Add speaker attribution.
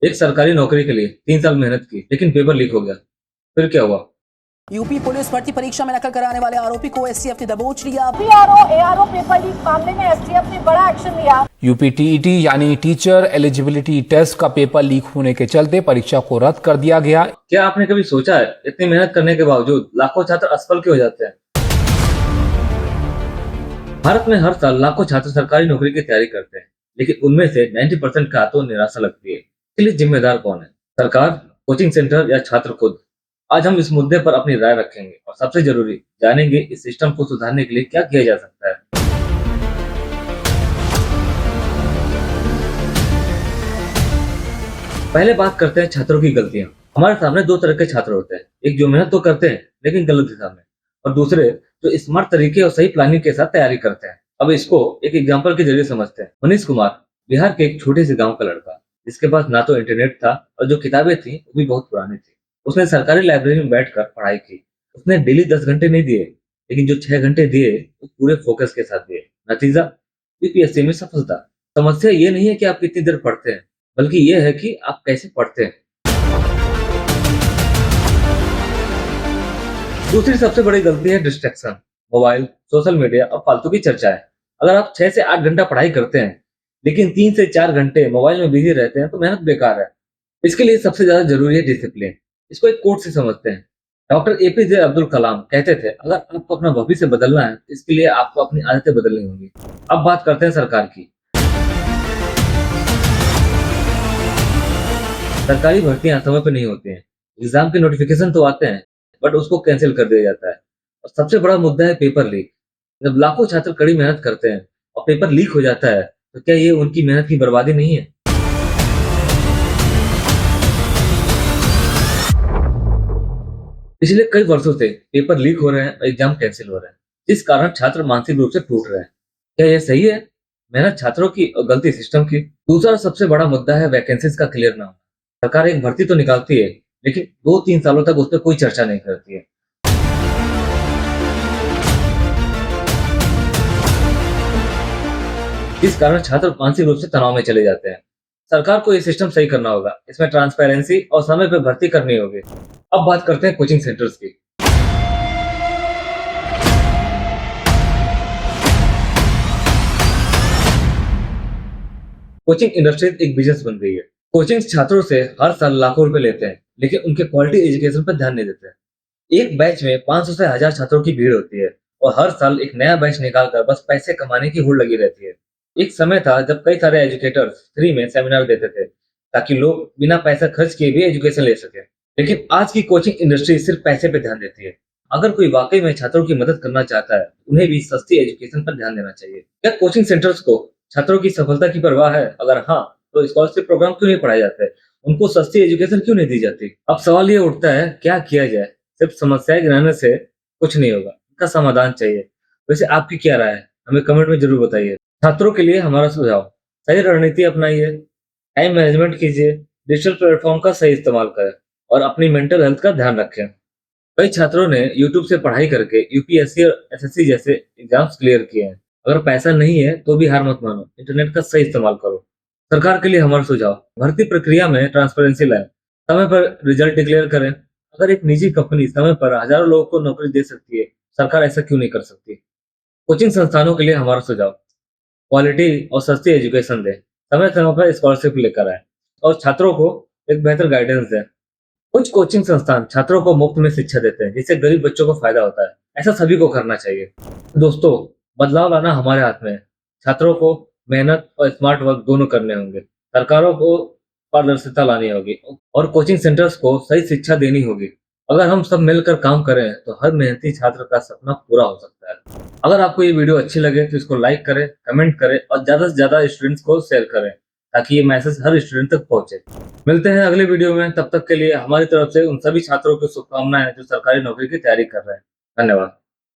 Speaker 1: एक सरकारी नौकरी के लिए 3 साल मेहनत की, लेकिन पेपर लीक हो गया। फिर क्या हुआ?
Speaker 2: यूपी पुलिस भर्ती परीक्षा में नकल कराने वाले आरोपी को एसटीएफ ने दबोच लिया।
Speaker 3: पीआरओ एआरओ पेपर लीक मामले में एसटीएफ ने बड़ा एक्शन लिया।
Speaker 4: यूपी टीईटी यानी टीचर एलिजिबिलिटी टेस्ट का पेपर लीक होने के चलते परीक्षा को रद्द कर दिया गया।
Speaker 1: क्या आपने कभी सोचा है, इतनी मेहनत करने के बावजूद लाखों छात्र असफल क्यों हो जाते हैं? भारत में हर साल लाखों छात्र सरकारी नौकरी की तैयारी करते हैं, लेकिन उनमें से 90% का तो निराशा लगती है। इसके लिए जिम्मेदार कौन है? सरकार, कोचिंग सेंटर या छात्र खुद? आज हम इस मुद्दे पर अपनी राय रखेंगे और सबसे जरूरी जानेंगे इस सिस्टम को सुधारने के लिए क्या किया जा सकता है। पहले बात करते हैं छात्रों की गलतियां। हमारे सामने दो तरह के छात्र होते हैं, एक जो मेहनत तो करते हैं लेकिन गलत दिशा में, और दूसरे जो स्मार्ट तरीके और सही प्लानिंग के साथ तैयारी करते हैं। अब इसको एक एग्जाम्पल के जरिए समझते हैं। मनीष कुमार बिहार के एक छोटे से गांव का लड़का, जिसके पास ना तो इंटरनेट था और जो किताबें थी वो भी बहुत पुरानी थी। उसने सरकारी लाइब्रेरी में बैठकर पढ़ाई की। उसने डेली 10 घंटे नहीं दिए, लेकिन जो 6 घंटे दिए वो पूरे फोकस के साथ दिए। नतीजा, यूपीएससी में सफलता। समस्या ये नहीं है कि आप कितनी देर पढ़ते हैं, बल्कि ये है कि आप कैसे पढ़ते हैं। दूसरी सबसे बड़ी गलती है डिस्ट्रैक्शन। मोबाइल, सोशल मीडिया और फालतू की चर्चाएं। अगर आप 6 से 8 घंटा पढ़ाई करते हैं, लेकिन 3 से 4 घंटे मोबाइल में बिजी रहते हैं, तो मेहनत बेकार है। इसके लिए सबसे ज्यादा जरूरी है डिसिप्लिन। इसको एक कोट से समझते हैं। डॉक्टर एपीजे अब्दुल कलाम कहते थे, अगर आपको अपना भविष्य बदलना है, तो इसके लिए आपको अपनी आदतें बदलनी होंगी। अब बात करते हैं सरकार की। सरकारी भर्तियां समय पर नहीं होती हैं। एग्जाम के नोटिफिकेशन तो आते हैं, बट उसको कैंसिल कर दिया जाता है। और सबसे बड़ा मुद्दा है पेपर लीक। जब लाखों छात्र कड़ी मेहनत करते हैं और पेपर लीक हो जाता है, तो क्या ये उनकी मेहनत की बर्बादी नहीं है? पिछले कई वर्षों से पेपर लीक हो रहे हैं और एग्जाम कैंसिल हो रहे हैं, जिस कारण छात्र मानसिक रूप से टूट रहे हैं। क्या यह सही है? मेहनत छात्रों की और गलती सिस्टम की? दूसरा सबसे बड़ा मुद्दा है वैकेंसीज का क्लियर ना होना। सरकार एक भर्ती तो निकालती है, लेकिन 2-3 सालों तक उस पर कोई चर्चा नहीं करती है। इस कारण छात्र मानसिक रूप से तनाव में चले जाते हैं। सरकार को ये सिस्टम सही करना होगा। इसमें ट्रांसपेरेंसी और समय पर भर्ती करनी होगी। अब बात करते हैं कोचिंग सेंटर्स की। कोचिंग इंडस्ट्री एक बिजनेस बन गई है। कोचिंग छात्रों से हर साल लाखों रुपए लेते हैं, लेकिन उनके क्वालिटी एजुकेशन पर ध्यान नहीं देते हैं। एक बैच में 500 से 1000 छात्रों की भीड़ होती है, और हर साल एक नया बैच निकालकर बस पैसे कमाने की होड़ लगी रहती है। एक समय था जब कई सारे एजुकेटर्स फ्री में सेमिनार देते थे, ताकि लोग बिना पैसा खर्च किए भी एजुकेशन ले सके। लेकिन आज की कोचिंग इंडस्ट्री सिर्फ पैसे पे ध्यान देती है। अगर कोई वाकई में छात्रों की मदद करना चाहता है, उन्हें भी सस्ती एजुकेशन पर ध्यान देना चाहिए। क्या कोचिंग सेंटर्स को छात्रों की सफलता की परवाह है? अगर हाँ, तो स्कॉलरशिप प्रोग्राम क्यों नहीं पढ़ाए जाते? उनको सस्ती एजुकेशन क्यों नहीं दी जाती? अब सवाल ये उठता है, क्या किया जाए? सिर्फ समस्याएं गिनाने से कुछ नहीं होगा, इनका समाधान चाहिए। वैसे आपकी क्या राय है? हमें कमेंट में जरूर बताइए। छात्रों के लिए हमारा सुझाव: सही रणनीति अपनाइए, टाइम मैनेजमेंट कीजिए, डिजिटल प्लेटफॉर्म का सही इस्तेमाल करें और अपनी मेंटल हेल्थ का ध्यान रखें। कई छात्रों ने यूट्यूब से पढ़ाई करके यूपीएससी और एसएससी जैसे एग्जाम्स क्लियर किए हैं। अगर पैसा नहीं है तो भी हार मत मानो, इंटरनेट का सही इस्तेमाल करो। सरकार के लिए हमारा सुझाव: भर्ती प्रक्रिया में ट्रांसपेरेंसी लाएं, समय पर रिजल्ट डिक्लेयर करें। अगर एक निजी कंपनी समय पर हजारों लोगों को नौकरी दे सकती है, सरकार ऐसा क्यों नहीं कर सकती? कोचिंग संस्थानों के लिए हमारा सुझाव: क्वालिटी और सस्ती एजुकेशन दें, समय समय पर स्कॉलरशिप लेकर आए और छात्रों को एक बेहतर गाइडेंस दें। कुछ कोचिंग संस्थान छात्रों को मुफ्त में शिक्षा देते हैं, जिससे गरीब बच्चों को फायदा होता है। ऐसा सभी को करना चाहिए। दोस्तों, बदलाव लाना हमारे हाथ में है। छात्रों को मेहनत और स्मार्ट वर्क दोनों करने होंगे। सरकारों को पारदर्शिता लानी होगी और कोचिंग सेंटर्स को सही शिक्षा देनी होगी। अगर हम सब मिलकर काम करें, तो हर मेहनती छात्र का सपना पूरा हो सकता है। अगर आपको ये वीडियो अच्छी लगे तो इसको लाइक करें, कमेंट करें और ज्यादा से ज्यादा स्टूडेंट्स को शेयर करें, ताकि ये मैसेज हर स्टूडेंट तक पहुंचे। मिलते हैं अगले वीडियो में। तब तक के लिए हमारी तरफ से उन सभी छात्रों को शुभकामनाएं जो सरकारी नौकरी की तैयारी कर रहे हैं। धन्यवाद।